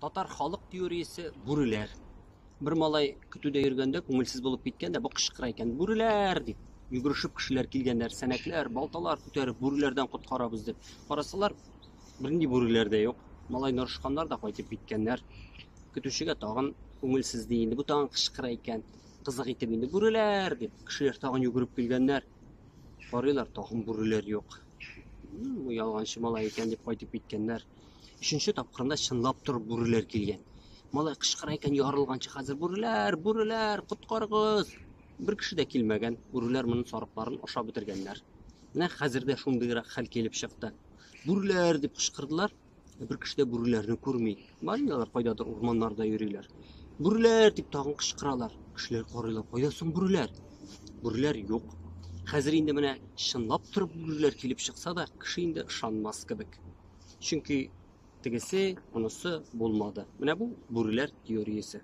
Татар халык теориясе бүреләр. Бер малай көтүдә йөргәндә күңелсез булып киткән дә бу кычкыра икән: "Бүреләр!" дип. Йөгерешеп кешеләр килгәннәр, сәнәкләр, балталар күтәреп, бүреләрдән коткарабыз дип. Карасалар, бернинди бүреләр дә юк. Малай норышканнар да кайтып киткәннәр. Көтүчегә тагын күңелсез ди инде. Бу тагын кычкыра икән. Кызык итеп инде: "Бүреләр!" дип. Кешеләр тагын йөгереп килгәннәр. Карыйлар, тагын бүреләр юк. Бу ялганчы малай икән дип кайтып киткәннәр. Өченче тапкырында чынлап торып бүреләр килгән. Малай кычкыра икән ярылганчы: "Хәзер бүреләр, бүреләр, коткарыгыз!" Бер кеше дә килмәгән. Бүреләр моның сарыкларын ашап бетергәннәр. Менә хәзер дә шундыйрак хәл килеп чыкты. "Бүреләр!" дип кычкырдылар. Бер кеше дә бүреләрне күрми. Малайлар кайдадыр урманнарда йөриләр. "Бүреләр!" дип тагын кычкыралар. Кешеләр карыйлар: "Кайда соң бүреләр?" Бүреләр юк. Хәзер инде менә чынлап торып бүреләр килеп чыкса да, кеше инде ышанмас кебек. Чөнки тегесе, монысы булмады. Менә бу бүреләр теориясе.